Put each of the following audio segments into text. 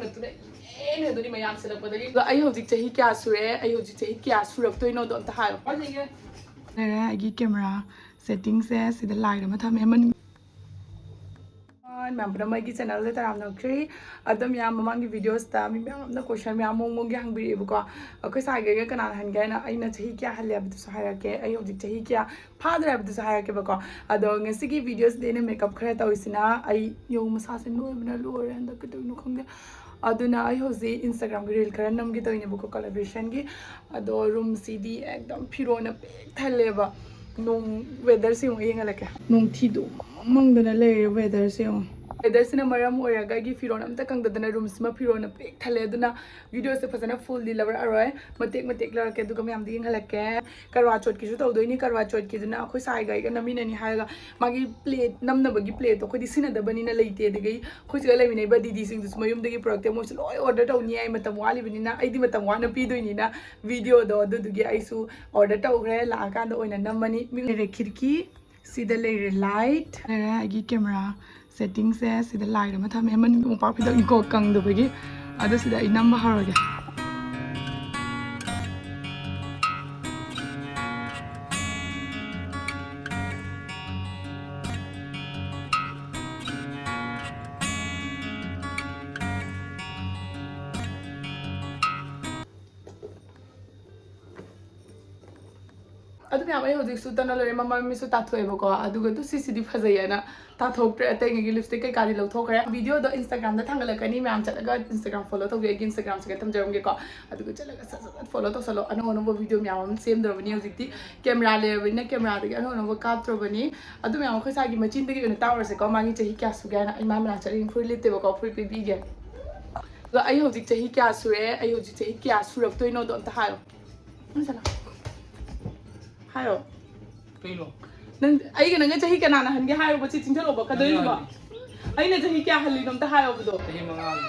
ꯅꯪꯅ ꯇꯨꯅ ꯍꯦꯟꯅ ꯑꯗꯨꯗꯤ ꯃꯌꯥꯝ ꯁꯤꯜꯂꯛꯄꯗꯒꯤ ꯑꯩ ꯍꯧꯖꯤꯛ ꯆꯍꯤ ꯀꯌꯥ ꯁꯨꯔꯦ ꯑꯩ ꯍꯧꯖꯤꯛ ꯆꯍꯤ ꯀꯌꯥ ꯁꯨꯔꯛꯇꯣꯏꯅꯣꯗꯣ ꯑꯝꯇ ꯍꯥꯏꯌꯣ ꯂꯩꯔꯦ ꯑꯩꯒꯤ ꯀꯦꯃꯦꯔꯥ ꯁꯦꯠꯇꯤꯡꯁꯦ ꯁꯤꯗ ꯂꯥꯏꯠ ꯑꯃ ꯊꯝꯃꯦ ꯃꯌꯥꯝ ꯄꯨꯝꯅꯃꯛ ꯑꯩꯒꯤ ꯆꯦꯅꯦꯜꯗ ꯇꯔꯥꯝꯅꯈ꯭ꯔꯤ ꯑꯗꯨꯝ ꯃꯌꯥꯝ ꯃꯃꯥꯡꯒꯤ ꯚꯤꯗꯤꯑꯣꯁꯇ ꯃꯤ ꯃꯌꯥꯝꯅ ꯀꯣꯏꯁꯟ ꯃꯌꯥꯝ ꯃꯑꯣꯡꯒꯤ ꯍꯪꯕꯤꯔꯛꯑꯦꯕꯀꯣ ꯑꯩꯈꯣꯏ ꯁꯥꯏꯒꯩꯒ ꯀꯅꯥꯅ ꯍꯟꯒꯦ ꯍꯥꯏꯅ ꯑꯩꯅ ꯆꯍꯤ ꯀꯌꯥ ꯍꯜꯂꯦ ꯍꯥꯏꯕꯗꯨꯁꯨ ꯍꯥꯏꯔꯛꯀꯦ ꯑꯩ ꯍꯧꯖꯤꯛ ꯆꯍꯤ ꯀꯌꯥ ꯐꯥꯗ꯭ꯔꯦ ꯍꯥꯏꯕꯗꯨꯁꯨ ꯍꯥꯏꯔꯛꯀꯦꯕꯀꯣ ꯑꯗꯣ ꯉꯁꯤꯒꯤ ꯚꯤꯗꯤꯑꯣꯁꯤꯗꯤ ꯑꯩꯅ ꯃꯦꯀꯞ ꯈꯔ ꯇꯧꯔꯤꯁꯤꯅ ꯑꯩ ꯌꯧ ꯃꯁꯥꯁꯦ ꯅꯣꯏꯕꯅ ꯂꯣꯏꯔꯦ ꯍꯟꯗꯛ ꯀꯩꯗꯧꯔꯤꯅꯣ ꯈꯪꯗꯦ ꯑꯗꯨꯅ ꯑꯩ ꯍꯧꯖꯤꯛ ꯏꯟꯁꯇꯥꯒ꯭ꯔꯥꯝꯒꯤ ꯔꯤꯜ ꯈꯔ ꯅꯝꯒꯦ ꯇꯧꯔꯤꯅꯦꯕꯀꯣ ꯀꯣꯂꯦꯕ꯭ꯔꯦꯁꯟꯒꯤ ꯑꯗꯣ ꯔꯨꯝꯁꯤꯗꯤ ꯑꯦꯛꯗꯝ ꯐꯤꯔꯣꯟꯅ ꯄꯤꯛ ꯊꯜꯂꯦꯕ ꯅꯣꯡ ꯋꯦꯗꯔꯁꯦ ꯌꯦꯡꯉꯣ ꯌꯦꯡꯍꯜꯂꯛꯀꯦ ꯅꯣꯡꯊꯤꯗꯨ ꯃꯪꯗꯅ ꯂꯩꯔꯦ ꯋꯦꯗꯔꯁꯦ ꯌꯦꯡꯉꯣ ꯋꯦꯗꯔꯁꯤꯅ ꯃꯔꯝ ꯑꯣꯏꯔꯒ ꯑꯩꯒꯤ ꯐꯤꯔꯣꯟ ꯑꯝꯇ ꯀꯪꯗꯗꯅ ꯔꯨꯝꯁꯤꯃ ꯐꯤꯔꯣꯟꯅ ꯄꯤꯛ ꯊꯜꯂꯦ ꯑꯗꯨꯅ ꯚꯤꯗꯤꯑꯣꯁꯦ ꯐꯖꯅ ꯐꯨꯜꯗꯤ ꯂꯧꯔꯛꯑꯔꯣꯏ ꯃꯇꯦꯛ ꯃꯇꯦꯛ ꯂꯧꯔꯛꯀꯦ ꯑꯗꯨꯒ ꯃꯌꯥꯝꯗ ꯌꯦꯡꯍꯜꯂꯛꯀꯦ ꯀꯔꯋꯥ ꯆꯣꯠꯀꯤꯁꯨ ꯇꯧꯗꯣꯏꯅꯤ ꯀꯔꯋꯥ ꯆꯣꯠꯀꯤꯗꯨꯅ ꯑꯩꯈꯣꯏ ꯁꯥꯏꯒ ꯑꯩꯒ ꯅꯝꯃꯤꯟꯅꯅꯤ ꯍꯥꯏꯔꯒ ꯃꯥꯒꯤ ꯄ꯭ꯂꯦꯠ ꯅꯝꯅꯕꯒꯤ ꯄ꯭ꯂꯦꯠꯇꯣ ꯑꯩꯈꯣꯏꯗꯤ ꯁꯤꯟꯅꯗꯕꯅꯤꯅ ꯂꯩꯇꯦ ꯑꯗꯒꯤ ꯑꯩꯈꯣꯏ ꯁꯤꯒ ꯂꯩꯃꯤꯟꯅꯩꯕ ꯗꯤꯗꯤꯁꯤꯡꯗꯨꯁꯨ ꯃꯌꯨꯝꯗꯒꯤ ꯄꯨꯔꯛꯇꯦ ꯃꯣꯏꯁꯨ ꯂꯣꯏ ꯑꯣꯔꯗꯔ ꯇꯧꯅꯤ ꯑꯩ ꯃꯇꯝ ꯋꯥꯠꯂꯤꯕꯅꯤꯅ ꯑꯩꯗꯤ ꯃꯇꯝ ꯋꯥꯠꯅ ꯄꯤꯗꯣꯏꯅꯤꯅ ꯚꯤꯗꯤꯑꯣꯗꯣ ꯑꯗꯨꯗꯨꯒꯤ ꯑꯩꯁꯨ ꯑꯣꯔꯗꯔ ꯇꯧꯈ꯭ꯔꯦ ꯂꯥꯛꯑꯀꯥꯟꯗ ꯑꯣꯏꯅ ꯅꯝꯃꯅꯤ ꯂꯩꯔꯦ ꯈꯤꯔꯀꯤ ꯁꯤꯗ ꯂꯩꯔꯦ ꯂꯥꯏꯠ ꯂꯩꯔꯦ ꯑꯩꯒꯤ ꯀꯦꯃꯦꯔꯥ ꯁꯦꯠꯇꯤꯡꯁꯦ ꯁꯤꯗ ꯂꯥꯏꯠ ꯑꯃ ꯊꯝꯃꯦ ꯃꯅꯤꯡ ꯃꯣꯝꯄꯥꯛ ꯐꯤꯗꯛꯅꯤꯀꯣ ꯀꯪꯗꯕꯒꯤ ꯑꯗꯣ ꯁꯤꯗ ꯑꯩ ꯅꯝꯕ ꯍꯧꯔꯒꯦ ꯑꯗꯨ ꯃꯌꯥꯝ ꯑꯩ ꯍꯧꯖꯤꯛꯁꯨ ꯇꯅ ꯂꯣꯏꯔꯦ ꯃꯃꯤꯁꯨ ꯇꯥꯊꯣꯛꯑꯦꯕꯀꯣ ꯑꯗꯨꯒ ꯁꯤꯁꯤꯗꯤ ꯐꯖꯩꯌꯦꯅ ꯇꯥꯊꯣꯛꯇ꯭ꯔꯦ ꯑꯇꯩꯒꯤ ꯂꯤꯞꯁꯇꯤꯛ ꯀꯩꯀꯥꯗꯤ ꯂꯧꯊꯣꯛꯈ꯭ꯔꯦ ꯚꯤꯗꯤꯑꯣꯗꯣ ꯏꯟꯁꯇꯥꯒ꯭ꯔꯥꯝꯗ ꯊꯥꯡꯒꯠꯂꯛꯀꯅꯤ ꯃꯌꯥꯝ ꯆꯠꯂꯒ ꯏꯟꯁꯇꯥꯒ꯭ꯔꯥꯝ ꯐꯣꯂꯣ ꯇꯧꯕꯤꯌꯨ ꯑꯩꯒꯤ ꯏꯟꯁꯇꯥꯒ꯭ꯔꯥꯝꯁꯤꯒ ꯊꯝꯖꯔꯝꯒꯦꯀꯣ ꯑꯗꯨꯒ ꯆꯠꯂꯒ ꯁꯠ ꯐꯣꯂꯣ ꯇꯧꯁꯜꯂꯣ ꯑꯅꯧ ꯑꯅꯧꯕ ꯚꯤꯗꯤꯑꯣ ꯃꯌꯥꯝ ꯑꯃ ꯁꯦꯝꯗ꯭ꯔꯕꯅꯤ ꯍꯧꯖꯤꯛꯇꯤ ꯀꯦꯃꯦꯔꯥ ꯂꯩꯔꯕꯅꯤꯅ ꯀꯦꯃꯦꯔꯥꯗꯒꯤ ꯑꯅꯧ ꯑꯅꯧꯕ ꯀꯥꯞꯇ꯭ꯔꯕꯅꯤ ꯑꯗꯨ ꯃꯌꯥꯝ ꯑꯩꯈꯣꯏ ꯁꯥꯏꯒꯤ ꯃꯆꯤꯟꯗꯒꯤ ꯑꯣꯏꯅ ꯇꯥꯎꯔꯁꯦꯀꯣ ꯃꯥꯒꯤ ꯆꯍꯤ ꯀꯌꯥ ꯁꯨꯒꯦ ꯍꯥꯏꯅ ꯑꯩ ꯃꯥ ꯃꯅꯥꯛ ꯆꯠꯂꯤ ꯐꯨꯔꯤꯠ ꯂꯤꯠꯇꯦꯕꯀോ ꯐꯨꯔꯤꯠ ꯄꯤꯕꯤꯒꯦ ꯑꯗꯣ ꯑꯩ ꯍꯧꯖꯤꯛ ꯆꯍꯤ ꯀꯌꯥ ꯁꯨꯔꯦ ꯑꯩ ꯍꯧꯖꯤꯛ ꯆꯍꯤ ꯀꯌꯥ ꯁꯨꯔꯛꯇꯣꯏꯅꯣꯗꯣ ꯑꯝꯇ ꯍꯥꯏꯌꯣ 하요. 그이로. 능 아이가 능가 자기 가나나 한게 하요 버치 진짜 로버 가더니 봐. 아이는 자기 क्या हल्ली नमता हायो बदो.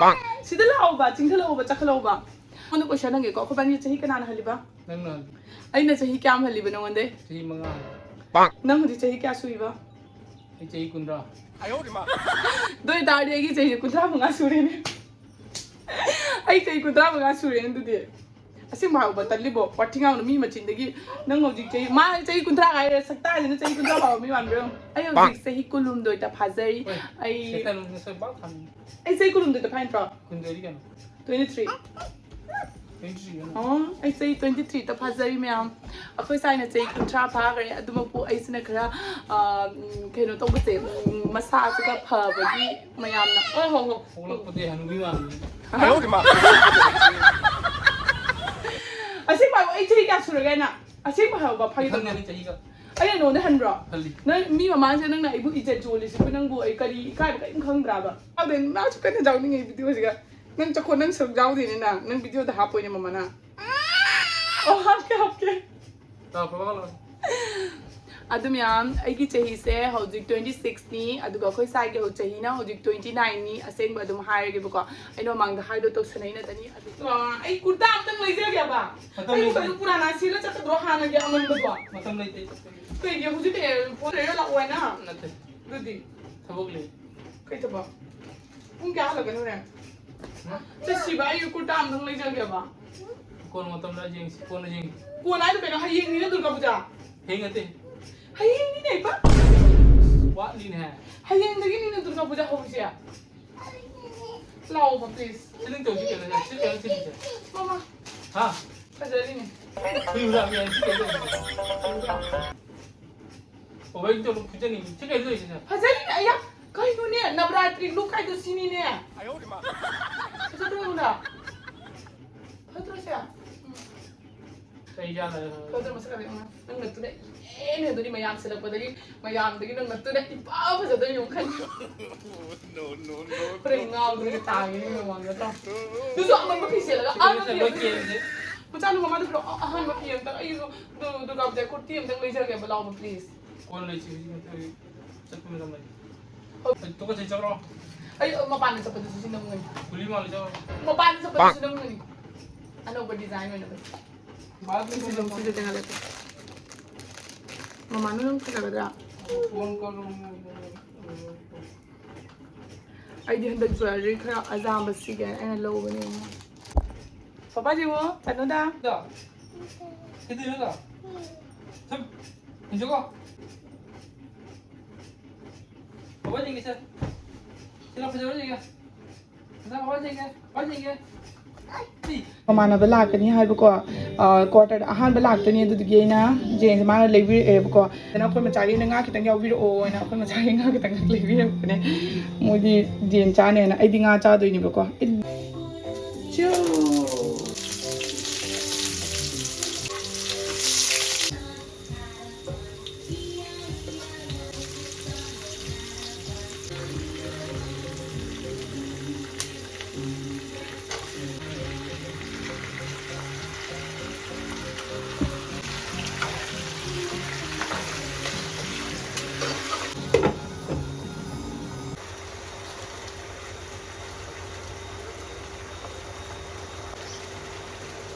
빵. सिदला आओ बा चिंगला आओ बा चखला आओ बा. ओनो क्वेश्चन नंगे को खबानी 자기 가나나 हल्ली बा. नंगना. 아이는 자기 क्या हल्ली बनो 원데. 자기 망아. 빵. 능 हु지 자기 क्या सुई बा. 자기 군다. 아유 우리 마. दोई दाड़ी आगी 자기 कुत्रा मंगा सुरेने. 아이 자기 कुत्रा मंगा सुरेने दुदे. असि माउ बतल्लिबो पठिंगाउ मी मचिंदगी नंग हौजिक चही मा चही कुंत्रा गाय सकता है चही कुंत्रा बाउ मी मानब्रो आई हौजिक चही कुलुम दोइता फाजरी आई सेतन से बा थाम आई चही कुलुम दोइता फाइन प्रो कुंदरी कन 23 आई चही 23 ता फाजरी म्याम अखोय साइना चही कुंत्रा फागरे अदुमपु आइसना खरा केनो तोबसे मसा सका फबगी मयामना ओ हो हो ओलपदे हनुबी मान आयो मा असिक बाबू आई चही क्या सुरगे ना असिक बाबू बा फाइ नंगना चही का आई नो ने हनब्रो हल्ली न मी ममा से नंगना इबु इजे जोली से नंगबु आई करी काय का इन खंगद्राबा अबे ना चुकने जाउनी ngei भिडियो सिगा नंग चखो नंग सग जाउ दिने ना नंग भिडियो दा हापोइने ममा ना ओ हाके हाके ता फवालो अदुम याम आइगी चही से हौजिक 26 नी अदुगा खोइ साइगे हो चही ना हौजिक 29 नी असेंग बदुम हायगे बको आइनो मांग दा हाइदो तो सनै ना तनी अदु आई कुर्ता अमतंग लैजे गया बा आई को पुराना सिला चक दो हाना गया अमन बको मतम लैते तो ये हुजि ते फोरे ला ओय ना नते दुदी थबक ले कई तबा पुंग क्या लगन रे ते सिबा ये कुर्ता अमतंग लैजे गया बा कोन मतम ला जेंग कोन जेंग कोन आई तो पेना हयेंग नी दुर्गा पूजा हेंगते हयेंग नी नहीं पा वा लीन है हयेंग दगी नी दुर्गा पूजा होबसिया लाओ बा प्लीज सिलिंग तो जी केना सिलिंग सिलिंग मामा हां फजरी ने फिर उड़ा गया सिलिंग ओ भाई तो पूजनी ठीक है तो फजरी ने या कहीं नु ने नवरात्रि लुक काय तो सिनी ने आयो रे मा फजरी उड़ा फजरी से सही जाना फजरी मसका दे नंग नतुदे एने दोनी मयाम सिलपदगी मयाम दगी नंग नतुदे इपा फजदो यो खन नो नो नो प्रेंगाव दगी तागी ने वांग तो दुसो अमन बकी सेलगा अमन मचानु ममा दु अहन बकी अंत आइसो दु गाबदे कुर्ती अंत लेजगे बलाव प्लीज कोन ले छी चक्कू में समझ तो को चलो आई मपान सपद सुसिन नंग पुली माल जाओ मपान सपद सुसिन नंग अनोबर डिजाइन में नंग बाद में सिलम सिले तंगा लेते ममा नंग फजगदरा फोन करो ꯑꯩꯗꯤ ꯍꯟꯗꯛ ꯖ꯭ꯋꯦꯂꯔꯤ ꯈꯔ ꯑꯖꯥꯝꯕ ꯁꯤꯒꯦ ꯑꯩꯅ ꯂꯧꯕꯅꯦ ꯄꯄꯥ ꯖꯤꯉꯣ ꯀꯩꯅꯣꯗ 해드려라. 참, 이쪽아. 어디 계세요? 지금 앞에 어디 계세요? 나 어디 계세요? 어디 계세요? ꯃꯃꯥꯟꯅꯕ ꯂꯥꯛꯀꯅꯤ ꯍꯥꯏꯕꯀꯣ ꯀ꯭ꯋꯥꯇꯔꯗ ꯑꯍꯥꯟꯕ ꯂꯥꯛꯇꯣꯏꯅꯤ ꯑꯗꯨꯗꯨꯒꯤ ꯑꯩꯅ ꯖꯦꯟꯁꯦ ꯃꯥꯅ ꯂꯩꯕꯤꯔꯛꯑꯦꯕꯀꯣ ꯑꯗꯨꯅ ꯑꯩꯈꯣꯏ ꯃꯆꯥꯒꯤꯅ ꯉꯥ ꯈꯤꯇꯪ ꯌꯥꯎꯕꯤꯔꯛꯑꯣꯅ ꯑꯩꯈꯣꯏ ꯃꯆꯥꯒꯤ ꯉꯥ ꯈꯤꯇꯪ ꯂꯩꯕꯤꯔꯛꯄꯅꯦ ꯃꯣꯏꯗꯤ ꯖꯦꯟ ꯆꯥꯅꯦꯅ ꯑꯩꯗꯤ ꯉꯥ ꯆꯥꯗꯣꯏꯅꯦꯕꯀꯣ ꯆꯨ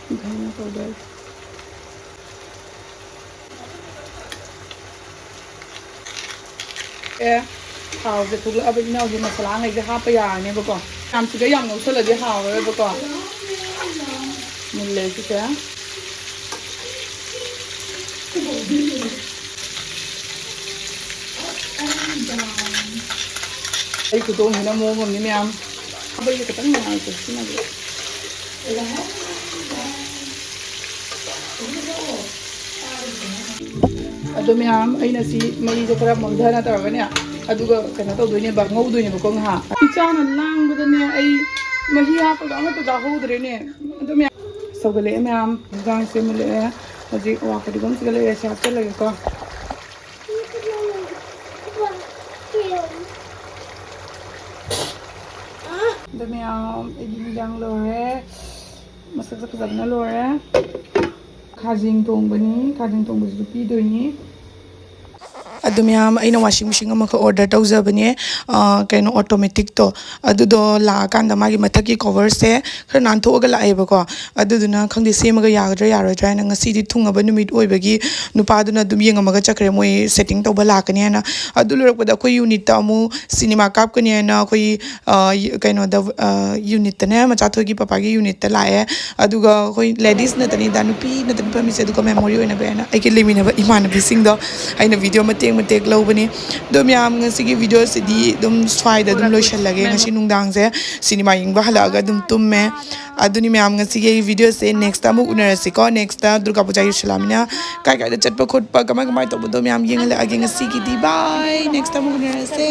धनिया पाउडर थावसे थोꯛꯂꯛꯑꯕꯅꯤꯅ ꯍꯧꯖꯤꯛ ꯃꯁꯥꯂꯥꯉꯩꯁꯦ ꯍꯥꯞꯄ ꯌꯥꯔꯅꯦꯕꯀꯣ ꯌꯥꯝꯁꯤꯒ ꯌꯥꯝ ꯉꯧꯁꯜꯂꯗꯤ ꯍꯥꯎꯔꯣꯏꯕꯀꯣ ꯃꯨꯜꯂꯦ ꯁꯤꯁꯦ ꯑꯩ ꯈꯨꯗꯣꯡꯁꯤꯅ ꯃꯑꯣꯡ ꯑꯃꯅꯤ ꯃꯌꯥꯝ ꯑꯩꯈꯣꯏꯒꯤ ꯈꯤꯇꯪ ꯅꯨꯡꯉꯥꯏꯇꯦ ꯁꯤꯅꯗꯤ ꯑꯗꯣ ꯃꯌꯥꯝ ꯑꯩꯅ ꯁꯤ ꯃꯩꯁꯦ ꯈꯔ ꯃꯝꯊꯅ ꯇꯧꯔꯒꯅꯦ ꯑꯗꯨꯒ ꯀꯩꯅꯣ ꯇꯧꯗꯣꯏꯅꯦꯕ ꯉꯧꯗꯣꯏꯅꯦꯕꯀꯣ ꯉꯥꯏꯍꯥꯛ ꯏꯆꯥꯅ ꯂꯥꯡꯕꯗꯅꯦ ꯑꯩ ꯃꯍꯤ ꯍꯥꯞꯄꯒ ꯑꯃꯠꯇ ꯆꯥꯍꯧꯗ꯭ꯔꯦꯅꯦ ꯑꯗꯣ ꯃꯌꯥꯝ ꯁꯧꯒꯠꯂꯛꯑꯦ ꯃꯌꯥꯝ ꯏꯟꯖꯥꯡꯁꯦ ꯃꯨꯜꯂꯛꯑꯦ ꯍꯧꯖꯤꯛ ꯑꯋꯥ ꯐꯗꯤꯒꯣꯝꯁꯤꯒ ꯂꯩꯔꯦ ꯁꯤ ꯍꯥꯞꯆꯤꯜꯂꯒꯦꯀꯣ ꯑꯗꯣ ꯃꯌꯥꯝ ꯑꯩꯒꯤ ꯏꯟꯖꯥꯡ ꯂꯣꯏꯔꯦ ꯃꯁꯛꯁꯦ ꯐꯖꯕꯅ ꯂꯣꯏꯔꯦ ꯈꯥꯖꯤꯡ ꯊꯣꯡꯕꯅꯤ ꯈꯥꯖꯤꯡ ꯊꯣꯡꯕꯁꯤꯁꯨ ꯄꯤꯗꯣꯏꯅꯤ ꯑꯗꯨ ꯃꯌꯥꯝ ꯑꯩꯅ ꯋꯥꯁꯤꯡ ꯃꯦꯆꯤꯟ ꯑꯃꯈꯛ ꯑꯣꯔꯗꯔ ꯇꯧꯖꯕꯅꯦ ꯀꯩꯅꯣ ꯑꯣꯇꯣꯃꯦꯇꯤꯛꯇꯣ ꯑꯗꯨꯗꯣ ꯂꯥꯛꯑꯀꯥꯟꯗ ꯃꯥꯒꯤ ꯃꯊꯛꯀꯤ ꯀꯣꯚꯔꯁꯦ ꯈꯔ ꯅꯥꯟꯊꯣꯛꯑꯒ ꯂꯥꯛꯑꯦꯕꯀꯣ ꯑꯗꯨꯗꯨꯅ ꯈꯪꯗꯦ ꯁꯦꯝꯃꯒ ꯌꯥꯒꯗ꯭ꯔꯥ ꯌꯥꯔꯣꯏꯗ꯭ꯔꯥ ꯍꯥꯏꯅ ꯉꯁꯤꯗꯤ ꯊꯨꯡꯉꯕ ꯅꯨꯃꯤꯠ ꯑꯣꯏꯕꯒꯤ ꯅꯨꯄꯥꯗꯨꯅ ꯑꯗꯨꯝ ꯌꯦꯡꯉꯝꯃꯒ ꯆꯠꯈ꯭ꯔꯦ ꯃꯣꯏ ꯁꯦꯠꯇꯤꯡ ꯇꯧꯕ ꯂꯥꯛꯀꯅꯤ ꯍꯥꯏꯅ ꯑꯗꯨ ꯂꯣꯏꯔꯛꯄꯗ ꯑꯩꯈꯣꯏ ꯌꯨꯅꯤꯠꯇ ꯑꯃꯨꯛ ꯁꯤꯅꯦꯃꯥ ꯀꯥꯞꯀꯅꯤ ꯍꯥꯏꯅ ꯑꯩꯈꯣꯏ ꯀꯩꯅꯣꯗ ꯌꯨꯅꯤꯠꯇꯅꯦ ꯃꯆꯥꯊꯣꯏꯒꯤ ꯄꯄꯥꯒꯤ ꯌꯨꯅꯤꯠꯇ ꯂꯥꯛꯑꯦ ꯑꯗꯨꯒ ꯑꯩꯈꯣꯏ ꯂꯦꯗꯤꯁ ꯅꯠꯇꯅꯤꯗ ꯅꯨꯄꯤ ꯅꯠꯇꯅ ꯐꯝꯃꯤꯁꯦ ꯑꯗꯨꯒ ꯃꯦꯃꯣꯔꯤ ꯑꯣꯏꯅꯕ ꯍꯥꯏꯅ ꯑꯩꯒꯤ ꯂꯩꯃꯤꯟꯅꯕ ꯏꯃꯥꯟꯅꯕꯤꯁꯤꯡꯗꯣ ꯑꯩꯅ ꯚꯤꯗꯤꯑꯣ ꯃꯇꯦꯛ ꯃꯇꯦꯛ ꯂꯧꯕꯅꯤ ꯑꯗꯣ ꯃꯌꯥꯝ ꯉꯁꯤꯒꯤ ꯚꯤꯗꯤꯑꯣꯁꯤꯗꯤ ꯑꯗꯨꯝ ꯁ꯭ꯋꯥꯏꯗ ꯑꯗꯨꯝ ꯂꯣꯏꯁꯤꯜꯂꯒꯦ ꯉꯁꯤ ꯅꯨꯡꯗꯥꯡꯁꯦ ꯁꯤꯅꯦꯃꯥ ꯌꯦꯡꯕ ꯍꯜꯂꯛꯑꯒ ꯑꯗꯨꯝ ꯇꯨꯝꯃꯦ ꯑꯗꯨꯅꯤ ꯃꯌꯥꯝ ꯉꯁꯤꯒꯤ ꯚꯤꯗꯤꯑꯣꯁꯦ ꯅꯦꯛꯁꯇ ꯑꯃꯨꯛ ꯎꯅꯔꯁꯤꯀꯣ ꯅꯦꯛꯁꯇ ꯗꯨꯔꯒꯥ ꯄꯨꯖꯥ ꯌꯧꯁꯤꯜꯂꯛꯑꯃꯤꯅ ꯀꯥꯏ ꯀꯥꯏꯗ ꯆꯠꯄ ꯈꯣꯠꯄ ꯀꯃꯥꯏ ꯀꯃꯥꯏ ꯇꯧꯕꯗꯣ ꯃꯌꯥꯝ ꯌꯦꯡꯍꯜꯂꯛꯑꯒꯦ ꯉꯁꯤꯒꯤꯗꯤ ꯕꯥꯏ ꯅꯦꯛꯁꯇ ꯑꯃꯨꯛ ꯎꯅꯔꯁꯦ